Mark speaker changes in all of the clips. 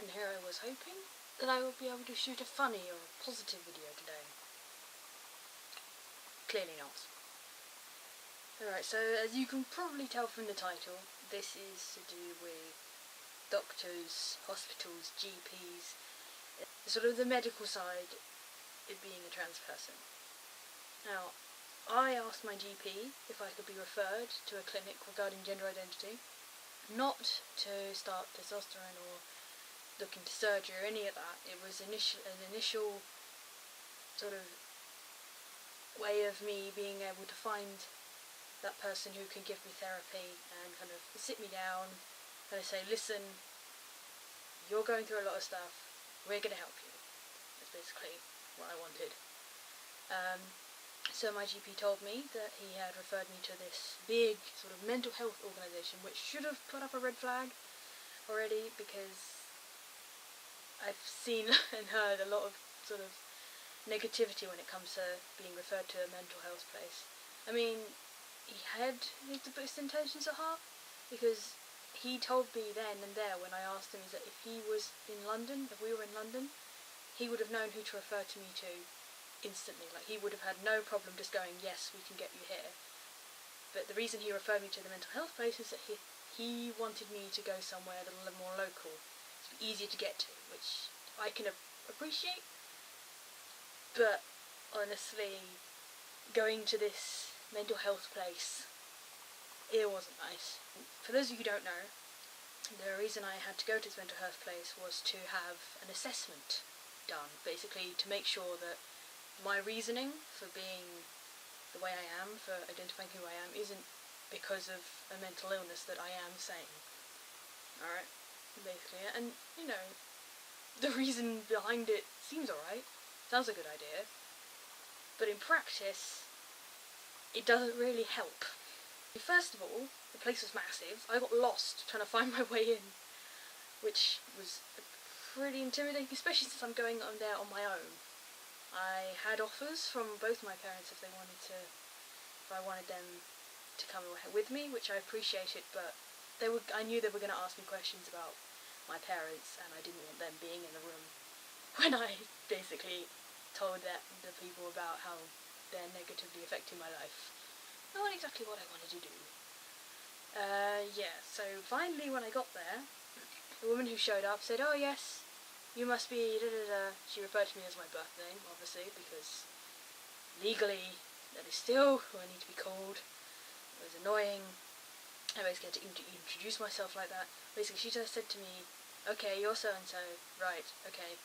Speaker 1: And here I was hoping that I would be able to shoot a funny or a positive video today. Clearly not. Alright, so as you can probably tell from the title, this is to do with doctors, hospitals, GPs, sort of the medical side of being a trans person. Now, I asked my GP if I could be referred to a clinic regarding gender identity, not to start testosterone or look into surgery or any of that. It was an initial sort of way of me being able to find that person who can give me therapy and kind of sit me down, kind of say, listen, you're going through a lot of stuff, we're going to help you. That's basically what I wanted. So my GP told me that he had referred me to this big sort of mental health organisation, which should have put up a red flag already, because I've seen and heard a lot of sort of negativity when it comes to being referred to a mental health place. I mean, he had his best intentions at heart, because he told me then and there when I asked him is that if he was in London, if we were in London, he would have known who to refer to me to instantly. Like, he would have had no problem just going, yes, we can get you here. But the reason he referred me to the mental health place is that he wanted me to go somewhere a little more local, to be easier to get to, which I can appreciate. But honestly, going to this mental health place, it wasn't nice. For those of you who don't know, the reason I had to go to this mental health place was to have an assessment done, basically to make sure that my reasoning for being the way I am, for identifying who I am, isn't because of a mental illness that I am saying. Alright, basically. And, you know, the reason behind it seems alright, sounds a good idea, but in practice, it doesn't really help. First of all, the place was massive. I got lost trying to find my way in, which was pretty intimidating, especially since I'm going on there on my own. I had offers from both my parents if I wanted them to come with me, which I appreciated, but I knew they were going to ask me questions about my parents, and I didn't want them being in the room when I basically told the people about how they're negatively affecting my life. Not exactly what I wanted to do. So finally when I got there, the woman who showed up said, oh yes, you must be da-da-da. She referred to me as my birth name, obviously, because legally that is still who I need to be called. It was annoying. I basically had to introduce myself like that. Basically, she just said to me, okay, you're so-and-so, right, okay,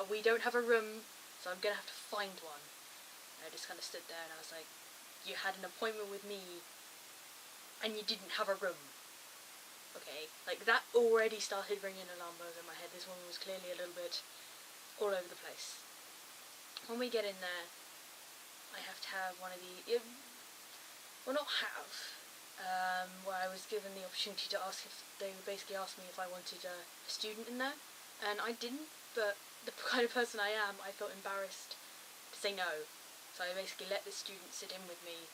Speaker 1: we don't have a room, so I'm going to have to find one. And I just kind of stood there and I was like, you had an appointment with me, and you didn't have a room. Okay, like that already started ringing alarm bells in my head. This woman was clearly a little bit all over the place. When we get in there, I have to have one of the, where I was given the opportunity to ask if they basically asked me if I wanted a student in there, and I didn't, but the kind of person I am, I felt embarrassed to say no. So I basically let the student sit in with me,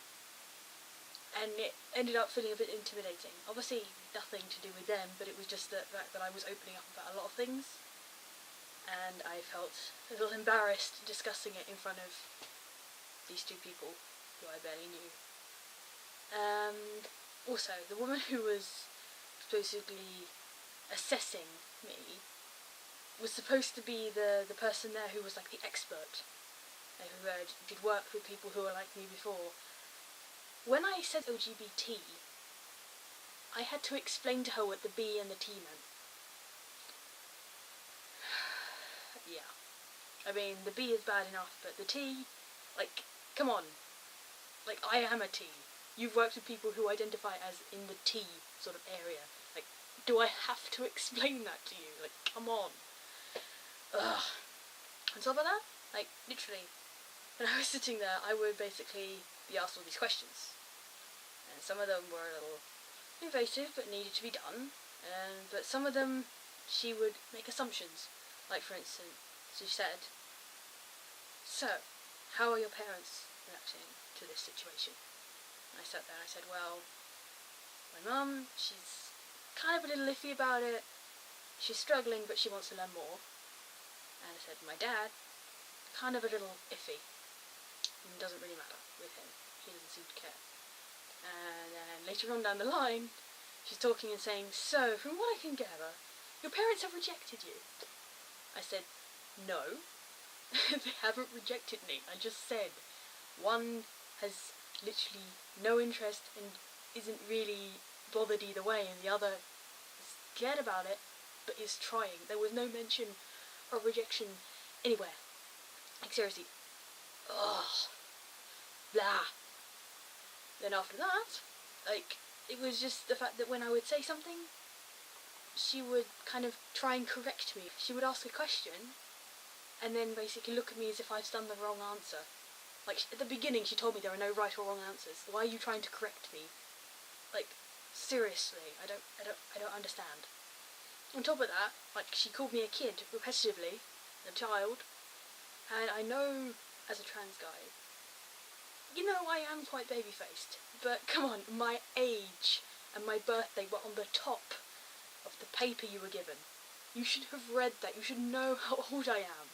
Speaker 1: and it ended up feeling a bit intimidating. Obviously nothing to do with them, but it was just the fact that I was opening up about a lot of things, and I felt a little embarrassed discussing it in front of these two people who I barely knew. Also, the woman who was basically assessing me was supposed to be the person there who was like the expert, who did work with people who were like me before. When I said LGBT, I had to explain to her what the B and the T meant. Yeah. I mean, the B is bad enough, but the T, like, come on. Like, I am a T. You've worked with people who identify as in the T sort of area. Like, do I have to explain that to you? Like, come on. Ugh. On top of that, like, literally, when I was sitting there, I would basically be asked all these questions. And some of them were a little invasive, but needed to be done. But some of them, she would make assumptions. Like, for instance, she said, so, how are your parents reacting to this situation? And I sat there and I said, well, my mum, she's kind of a little iffy about it. she's struggling, but she wants to learn more. And I said, my dad, kind of a little iffy. It doesn't really matter with him. He doesn't seem to care. And then later on down the line, she's talking and saying, so, from what I can gather, your parents have rejected you. I said, no, they haven't rejected me. I just said, one has literally no interest and isn't really bothered either way, and the other is scared about it, but is trying. There was no mention of rejection anywhere. Like, seriously. Ugh. Blah. Then after that, like, it was just the fact that when I would say something, she would kind of try and correct me. She would ask a question, and then basically look at me as if I've done the wrong answer. Like, at the beginning she told me there are no right or wrong answers. Why are you trying to correct me? Like, seriously, I don't understand. On top of that, like, she called me a kid repetitively, a child, and I know as a trans guy, you know, I am quite baby-faced, but come on, my age and my birthday were on the top of the paper you were given. You should have read that. You should know how old I am.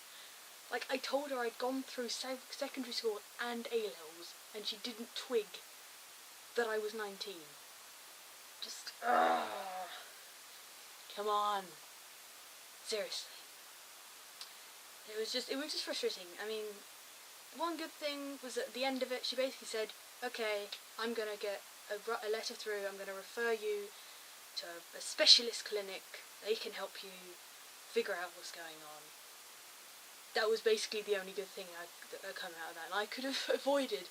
Speaker 1: Like, I told her I'd gone through secondary school and A-levels, and she didn't twig that I was 19. Just, come on. Seriously. It was just frustrating. I mean, one good thing was at the end of it, she basically said, okay, I'm going to get a letter through, I'm going to refer you to a specialist clinic, they can help you figure out what's going on. That was basically the only good thing that come out of that, and I could have avoided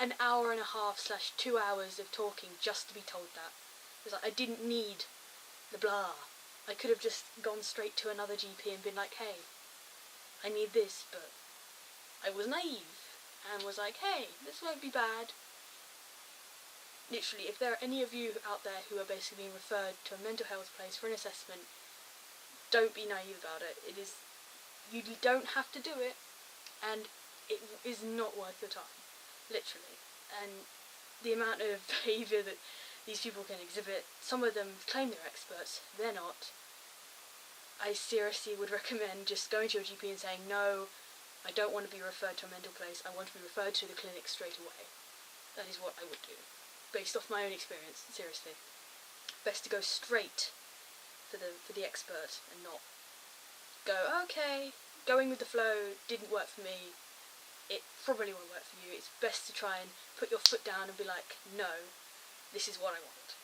Speaker 1: an hour and a half / 2 hours of talking just to be told that. It was like, I didn't need the blah. I could have just gone straight to another GP and been like, hey, I need this, but I was naive and was like, hey, this won't be bad. Literally, if there are any of you out there who are basically being referred to a mental health place for an assessment, don't be naive about it. It is, you don't have to do it, and it is not worth your time, literally. And the amount of behaviour that these people can exhibit, some of them claim they're experts, they're not. I seriously would recommend just going to your GP and saying, no, I don't want to be referred to a mental place, I want to be referred to the clinic straight away. That is what I would do, based off my own experience, seriously. Best to go straight for the expert and not go, okay, going with the flow didn't work for me, it probably won't work for you. It's best to try and put your foot down and be like, no, this is what I want.